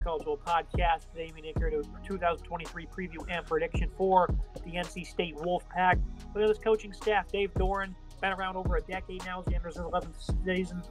College Bowl Podcast. Today, me and Nick here to 2023 preview and prediction for the NC State Wolfpack. Look at this coaching staff. Dave Doran, been around over a decade now. He enters his 11th season.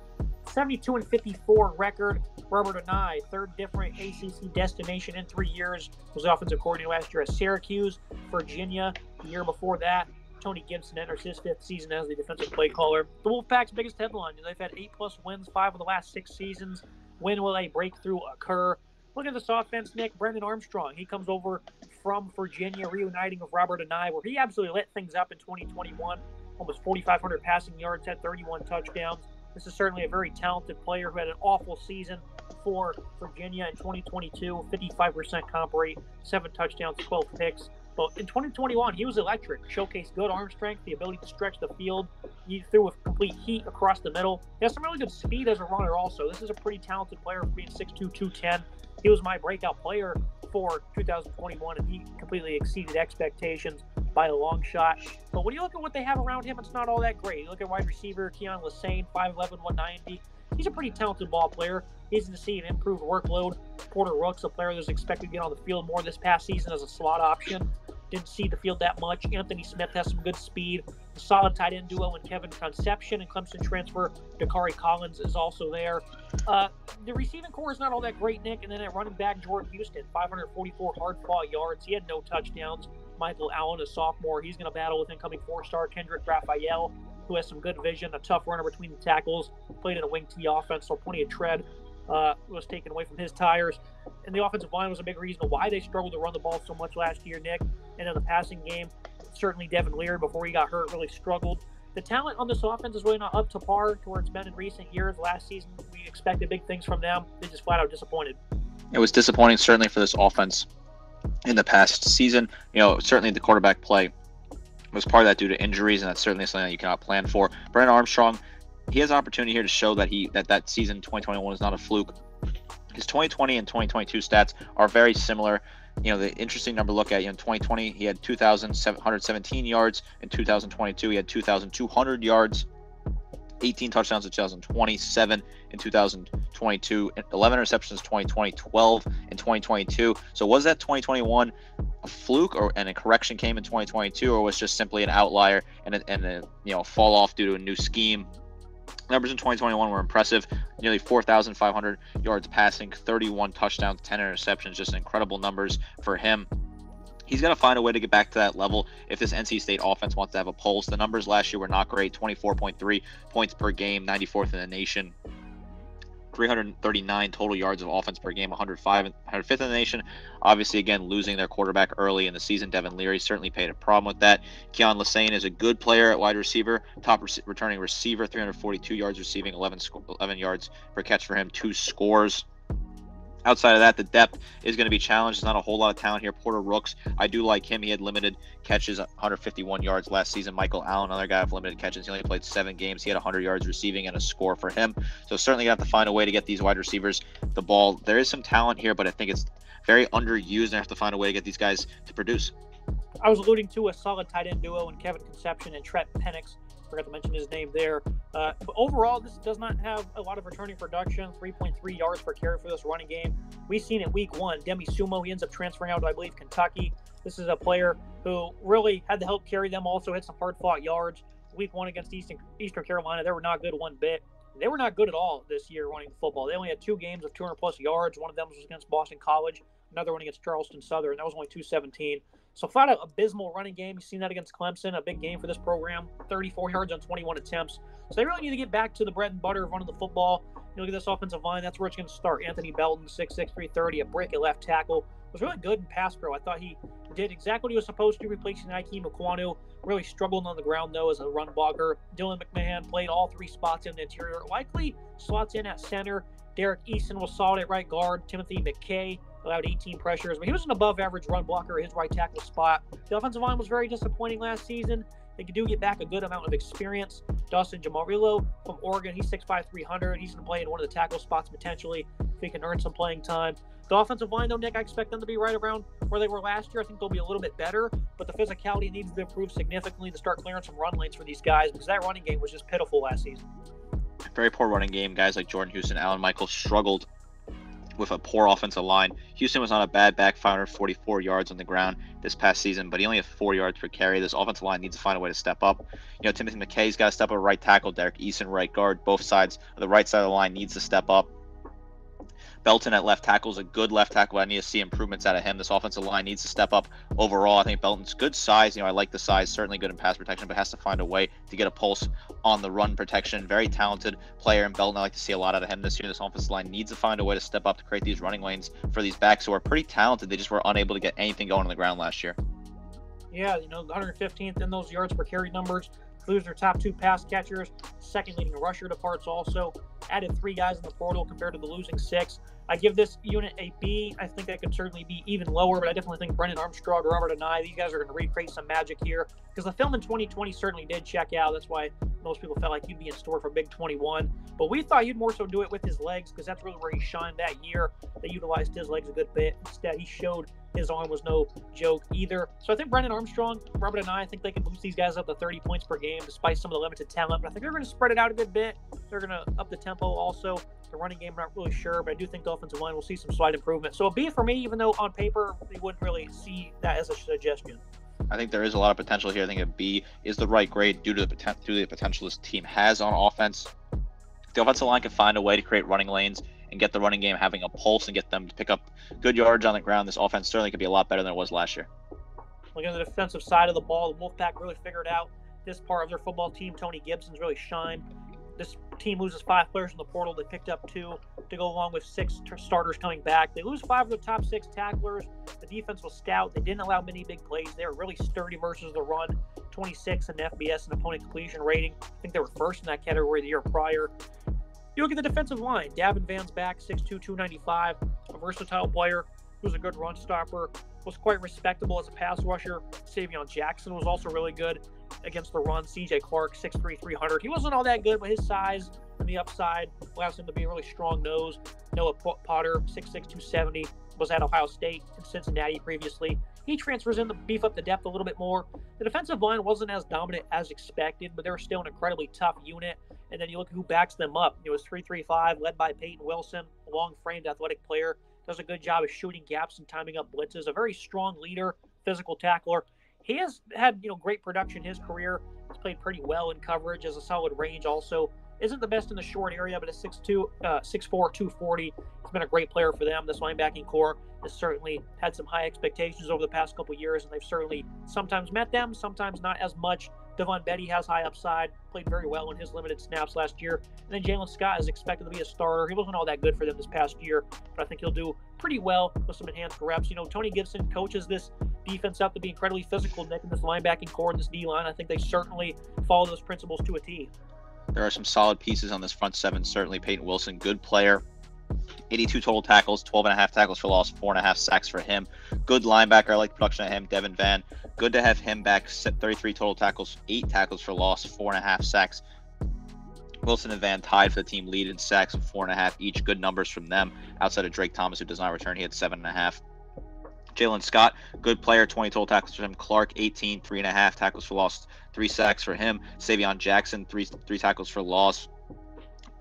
72-54 record. Robert Anae, third different ACC destination in 3 years. Was the offensive coordinator last year at Syracuse, Virginia. The year before that, Tony Gibson enters his 5th season as the defensive play caller. The Wolfpack's biggest headline is they've had 8+ wins, 5 of the last 6 seasons. When will a breakthrough occur? Look at this offense, Nick. Brendan Armstrong, he comes over from Virginia, reuniting with Robert Anae, where he absolutely lit things up in 2021. Almost 4,500 passing yards, had 31 touchdowns. This is certainly a very talented player who had an awful season for Virginia in 2022, 55% comp rate, 7 touchdowns, 12 picks. But in 2021, he was electric, showcased good arm strength, the ability to stretch the field. He threw with complete heat across the middle. He has some really good speed as a runner also. This is a pretty talented player for being 6'2", 210. He was my breakout player for 2021, and he completely exceeded expectations by a long shot. But when you look at what they have around him, it's not all that great. You look at wide receiver Keon Lassane, 5'11", 190. He's a pretty talented ball player. He's going to see an improved workload. Porter Rooks, a player that's expected to get on the field more this past season as a slot option. Didn't see the field that much. Anthony Smith has some good speed. A solid tight end duo in Kevin Conception and Clemson transfer Dakari Collins is also there. The receiving core is not all that great, Nick. And then at running back, Jordan Houston, 544 hard-fought yards. He had no touchdowns. Michael Allen, a sophomore, he's going to battle with incoming 4-star Kendrick Raphael, who has some good vision, a tough runner between the tackles, played in a wing T offense, so plenty of tread was taken away from his tires. And the offensive line was a big reason why they struggled to run the ball so much last year, Nick. And in the passing game, certainly Devin Leary, before he got hurt, really struggled. The talent on this offense is really not up to par to where it's been in recent years. Last season, we expected big things from them. They just flat out disappointed. It was disappointing, certainly, for this offense in the past season. Certainly the quarterback play was part of that due to injuries, and that's certainly something that you cannot plan for. Brendan Armstrong, he has an opportunity here to show that that season 2021 is not a fluke. His 2020 and 2022 stats are very similar. The interesting number to look at, in 2020, he had 2,717 yards. In 2022, he had 2,200 yards, 18 touchdowns in 2020, 7 in 2022, 11 interceptions 2020, 12 in 2022. So was that 2021 a fluke and a correction came in 2022, or was just simply an outlier and a fall off due to a new scheme? Numbers in 2021 were impressive. Nearly 4,500 yards passing, 31 touchdowns, 10 interceptions, just incredible numbers for him. He's going to find a way to get back to that level if this NC State offense wants to have a pulse. The numbers last year were not great, 24.3 points per game, 94th in the nation. 339 total yards of offense per game, 105th in the nation. Obviously, again, losing their quarterback early in the season, Devin Leary certainly paid a problem with that. Keon Lassane is a good player at wide receiver, top returning receiver, 342 yards receiving, 11 yards per catch for him, 2 scores. Outside of that, the depth is going to be challenged. There's not a whole lot of talent here. Porter Rooks, I do like him. He had limited catches, 151 yards last season. Michael Allen, another guy with limited catches. He only played 7 games. He had 100 yards receiving and a score for him. So certainly going to have to find a way to get these wide receivers the ball. There is some talent here, but I think it's very underused, and I have to find a way to get these guys to produce. I was alluding to a solid tight end duo in Kevin Conception and Trent Penix. Forgot to mention his name there. But overall, this does not have a lot of returning production. 3.3 yards per carry for this running game. We've seen it week 1. Demi Sumo, he ends up transferring out to, I believe, Kentucky. This is a player who really had to help carry them. Also hit some hard-fought yards. Week 1 against Eastern Carolina, they were not good one bit. They were not good at all this year running the football. They only had 2 games of 200-plus yards. One of them was against Boston College. Another one against Charleston Southern. That was only 217. So flat out abysmal running game. You've seen that against Clemson, a big game for this program. 34 yards on 21 attempts. So they really need to get back to the bread and butter of running the football. Look at this offensive line. That's where it's going to start. Anthony Belton, 6'6", 330, a brick at left tackle. Was really good in pass pro. I thought he did exactly what he was supposed to, replacing Ike Mukwanu. Really struggled on the ground, though, as a run blocker. Dylan McMahon played all 3 spots in the interior. Likely slots in at center. Derek Eason was solid at right guard. Timothy McKay allowed 18 pressures, but he was an above-average run blocker at his right tackle spot. The offensive line was very disappointing last season. They do get back a good amount of experience. Dawson Jamarillo from Oregon, he's 6'5", 300. He's going to play in one of the tackle spots potentially if he can earn some playing time. The offensive line, though, Nick, I expect them to be right around where they were last year. I think they'll be a little bit better, but the physicality needs to improve significantly to start clearing some run lanes for these guys because that running game was just pitiful last season. Very poor running game. Guys like Jordan Houston, Allen Michaels struggled with a poor offensive line. Houston was on a bad back, 544 yards on the ground this past season, but he only had 4 yards per carry. This offensive line needs to find a way to step up. Timothy McKay's got to step up at right tackle. Derek Eason, right guard. Both sides of the right side of the line needs to step up. Belton at left tackle is a good left tackle. I need to see improvements out of him. This offensive line needs to step up overall. I think Belton's good size. I like the size, certainly good in pass protection, but has to find a way to get a pulse on the run protection. Very talented player in Belton. I like to see a lot out of him this year. This offensive line needs to find a way to step up to create these running lanes for these backs who are pretty talented. They just were unable to get anything going on the ground last year. Yeah, 115th in those yards per carry numbers. Lose their top 2 pass catchers, second leading rusher departs also. Added 3 guys in the portal compared to the losing 6. I give this unit a B. I think that could certainly be even lower, but I definitely think Brennan Armstrong, Robert Anai, these guys are going to recreate some magic here because the film in 2020 certainly did check out. That's why most people felt like he'd be in store for Big 21. But we thought he'd more so do it with his legs because that's really where he shined that year. They utilized his legs a good bit. Instead, he showed his arm was no joke either. So I think Brennan Armstrong, Robert and I think they can boost these guys up to 30 points per game despite some of the limited talent. But I think they're going to spread it out a good bit. They're going to up the tempo also. The running game, I'm not really sure, but I do think the offensive line will see some slight improvement. So a B for me, even though on paper we wouldn't really see that as a suggestion. I think there is a lot of potential here. I think a B is the right grade due to the potential this team has on offense. The offensive line can find a way to create running lanes and get the running game having a pulse and get them to pick up good yards on the ground. This offense certainly could be a lot better than it was last year. Looking at the defensive side of the ball, the Wolfpack really figured out this part of their football team. Tony Gibson's really shined. This team loses 5 players in the portal. They picked up 2 to go along with 6 starters coming back. They lose 5 of the top 6 tacklers. The defense was stout. They didn't allow many big plays. They were really sturdy versus the run. 26 in FBS and opponent completion rating. I think they were first in that category the year prior. You look at the defensive line. Davin Van's back, 6'2", 295. A versatile player who's a good run stopper. Was quite respectable as a pass rusher. Savion Jackson was also really good against the run. CJ Clark, 6'3", 300. He wasn't all that good, but his size and the upside allows him to be a really strong nose. Noah Potter, 6'6", 270, was at Ohio State and Cincinnati previously. He transfers in to beef up the depth a little bit more. The defensive line wasn't as dominant as expected, but they're still an incredibly tough unit. And then you look at who backs them up. It was 3-3-5, led by Peyton Wilson, a long-framed athletic player. Does a good job of shooting gaps and timing up blitzes. A very strong leader, physical tackler. He has had great production in his career. He's played pretty well in coverage, has a solid range also. Isn't the best in the short area, but at 6'2", 6'4", 240. He's been a great player for them. This linebacking core has certainly had some high expectations over the past couple years, and they've certainly sometimes met them, sometimes not as much. Devon Betty has high upside, played very well in his limited snaps last year. And then Jalen Scott is expected to be a starter. He wasn't all that good for them this past year, but I think he'll do pretty well with some enhanced reps. Tony Gibson coaches this defense up to be incredibly physical, Nick, in this linebacking core and this D-line. I think they certainly follow those principles to a T. There are some solid pieces on this front seven. Certainly Peyton Wilson, good player. 82 total tackles, 12.5 tackles for loss, 4.5 sacks for him. Good linebacker. I like the production of him. Devin Van. Good to have him back. 33 total tackles, 8 tackles for loss, 4.5 sacks. Wilson and Van tied for the team lead in sacks with 4.5 each. Good numbers from them. Outside of Drake Thomas, who does not return, he had 7.5. Jalen Scott, good player, 20 total tackles for him. Clark, 18, 3.5 tackles for loss, 3 sacks for him. Savion Jackson, 3 tackles for loss.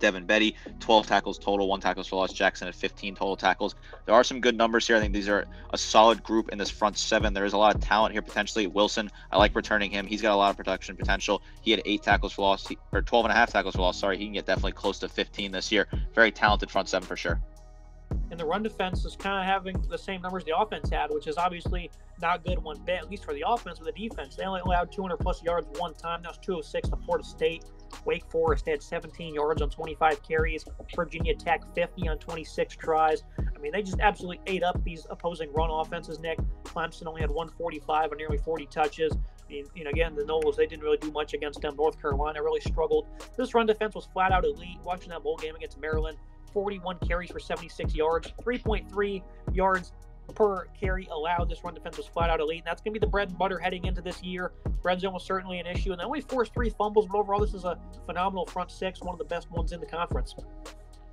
Devin Betty, 12 tackles total, 1 tackles for loss. Jackson at 15 total tackles. There are some good numbers here. I think these are a solid group in this front seven. There is a lot of talent here potentially. Wilson, I like returning him. He's got a lot of production potential. He had 8 tackles for loss, or 12.5 tackles for loss. Sorry, he can get definitely close to 15 this year. Very talented front seven for sure. And the run defense is kind of having the same numbers the offense had, which is obviously not good one bit, at least for the offense. With the defense, they only allowed 200-plus yards one time. That was 206 to Florida State. Wake Forest had 17 yards on 25 carries. Virginia Tech 50 on 26 tries. I mean, they just absolutely ate up these opposing run offenses, Nick. Clemson only had 145 on nearly 40 touches. I mean, again, the Noles, they didn't really do much against them. North Carolina really struggled. This run defense was flat out elite. Watching that bowl game against Maryland, 41 carries for 76 yards, 3.3 yards per carry allowed. This run defense was flat out elite, and that's going to be the bread and butter heading into this year. Red zone was certainly an issue, and they only forced 3 fumbles, but overall this is a phenomenal front six, one of the best ones in the conference.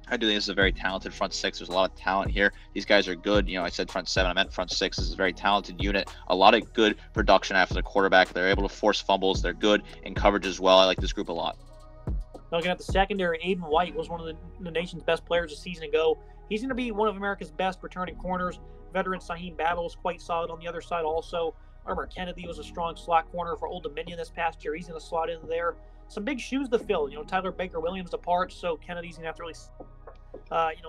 I do think this is a very talented front six. There's a lot of talent here. These guys are good. I said front seven, I meant front six. This is a very talented unit. A lot of good production after the quarterback. They're able to force fumbles. They're good in coverage as well. I like this group a lot. Looking at the secondary, Aiden White was one of the nation's best players a season ago. He's going to be one of America's best returning corners. Veteran Saheem Battle is quite solid on the other side also. Armor Kennedy was a strong slot corner for Old Dominion this past year. He's going to slot in there. Some big shoes to fill. Tyler Baker-Williams departs, so Kennedy's going to have to really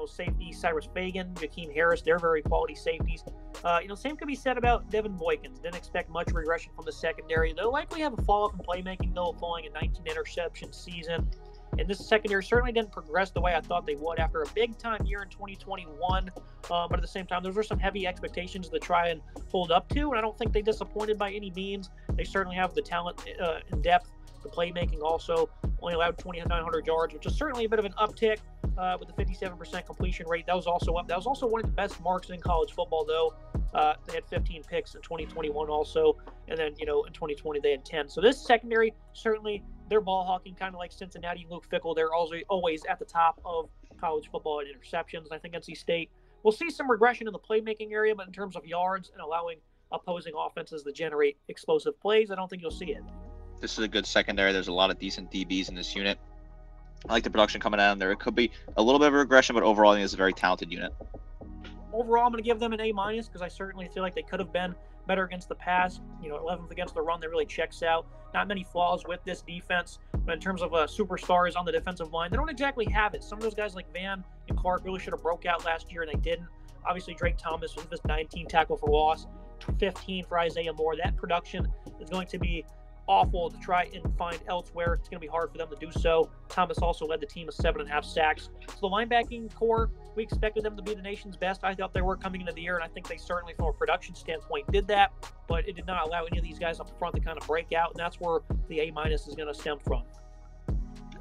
safety Cyrus Fagan, Jakeem Harris, they're very quality safeties. Same could be said about Devin Boykins. Didn't expect much regression from the secondary. They'll likely have a fall-off in playmaking, though, following a 19 interception season. And this secondary certainly didn't progress the way I thought they would after a big-time year in 2021. But at the same time, those were some heavy expectations to try and hold up to, and I don't think they disappointed by any means. They certainly have the talent and depth. The playmaking also only allowed 2,900 yards, which is certainly a bit of an uptick with the 57% completion rate. That was also up. That was also one of the best marks in college football, though. They had 15 picks in 2021 also, and then, in 2020 they had 10. So this secondary, certainly their ball hawking, kind of like Cincinnati and Luke Fickell, they're always at the top of college football in interceptions. I think NC State will see some regression in the playmaking area, but in terms of yards and allowing opposing offenses to generate explosive plays, I don't think you'll see it. This is a good secondary. There's a lot of decent DBs in this unit. I like the production coming out of there. It could be a little bit of a regression, but overall, I think it's a very talented unit. Overall, I'm going to give them an A- because I certainly feel like they could have been better against the pass. 11th against the run, that really checks out. Not many flaws with this defense, but in terms of superstars on the defensive line, they don't exactly have it. Some of those guys like Van and Clark really should have broke out last year, and they didn't. Obviously, Drake Thomas was just 19 tackle for loss, 15 for Isaiah Moore. That production is going to be awful to try and find elsewhere. It's going to be hard for them to do so. Thomas also led the team with 7.5 sacks. So the linebacking core, we expected them to be the nation's best. I thought they were coming into the year, and I think they certainly, from a production standpoint, did that. But it did not allow any of these guys up front to kind of break out, and that's where the A- is going to stem from.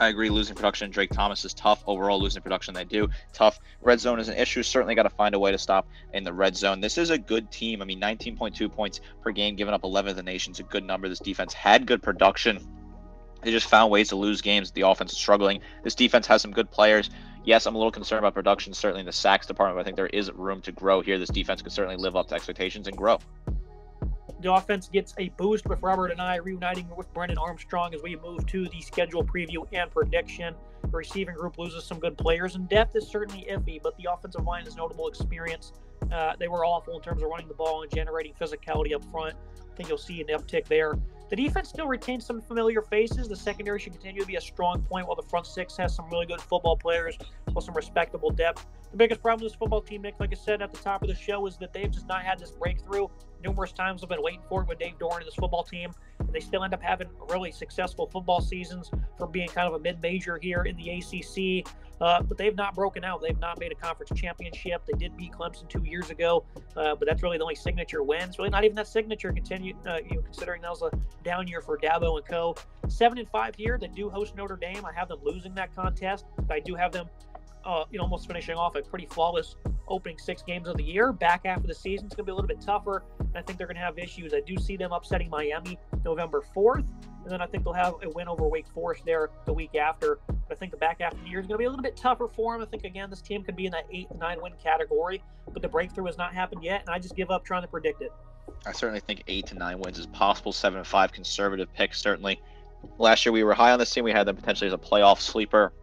I agree. Losing production, Drake Thomas is tough. Overall, losing production, they do. Tough. Red zone is an issue. Certainly got to find a way to stop in the red zone. This is a good team. 19.2 points per game, giving up 11th in the nation is a good number. This defense had good production. They just found ways to lose games. The offense is struggling. This defense has some good players. Yes, I'm a little concerned about production, certainly in the sacks department, but I think there is room to grow here. This defense could certainly live up to expectations and grow. The offense gets a boost with Robert and I reuniting with Brendan Armstrong as we move to the schedule preview and prediction. The receiving group loses some good players, and depth is certainly iffy, but the offensive line is notable experience. They were awful in terms of running the ball and generating physicality up front. I think you'll see an uptick there. The defense still retains some familiar faces. The secondary should continue to be a strong point, while the front six has some really good football players with some respectable depth. The biggest problem with this football team, Nick, like I said at the top of the show, is that they've just not had this breakthrough. Numerous times I've been waiting for it with Dave Doran and this football team, and they still end up having really successful football seasons for being kind of a mid-major here in the ACC. But they've not broken out. They've not made a conference championship. They did beat Clemson 2 years ago, but that's really the only signature win. It's really not even that signature considering that was a down year for Dabo and co. 7-5 here. They do host Notre Dame. I have them losing that contest. I do have them almost finishing off a pretty flawless opening 6 games of the year. Back half of the season, it's going to be a little bit tougher, and I think they're going to have issues. I do see them upsetting Miami November 4th, and then I think they'll have a win over Wake Forest there the week after. But I think the back half of the year is going to be a little bit tougher for them. I think, again, this team could be in that 8 to 9 win category, but the breakthrough has not happened yet, and I just give up trying to predict it. I certainly think 8 to 9 wins is possible. 7-5 conservative pick, certainly. Last year we were high on this team. We had them potentially as a playoff sleeper.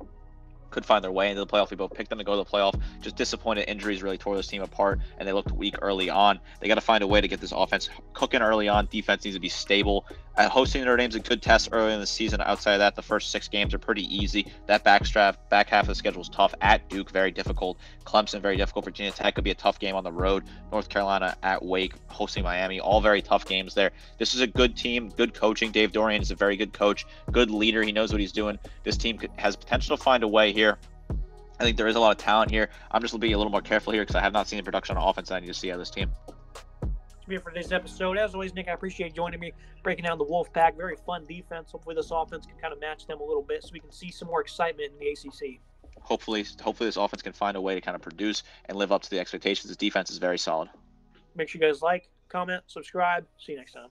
Could find their way into the playoff. We both picked them to go to the playoff. Just disappointed. Injuries really tore this team apart, and they looked weak early on. They got to find a way to get this offense cooking early on. Defense needs to be stable. Hosting Notre Dame's a good test early in the season. Outside of that, the first 6 games are pretty easy. That back half of the schedule is tough. At Duke, very difficult. Clemson, very difficult. Virginia Tech could be a tough game on the road. North Carolina at Wake, hosting Miami, all very tough games there. This is a good team, good coaching. Dave Doran is a very good coach, good leader. He knows what he's doing. This team has potential to find a way here. I think there is a lot of talent here. I'm just being a little more careful here because I have not seen the production on offense I need to see out of this team. That's it for today's episode. As always, Nick, I appreciate joining me, breaking down the Wolfpack. Very fun defense. Hopefully this offense can kind of match them a little bit so we can see some more excitement in the ACC. Hopefully this offense can find a way to kind of produce and live up to the expectations. This defense is very solid. Make sure you guys like, comment, subscribe. See you next time.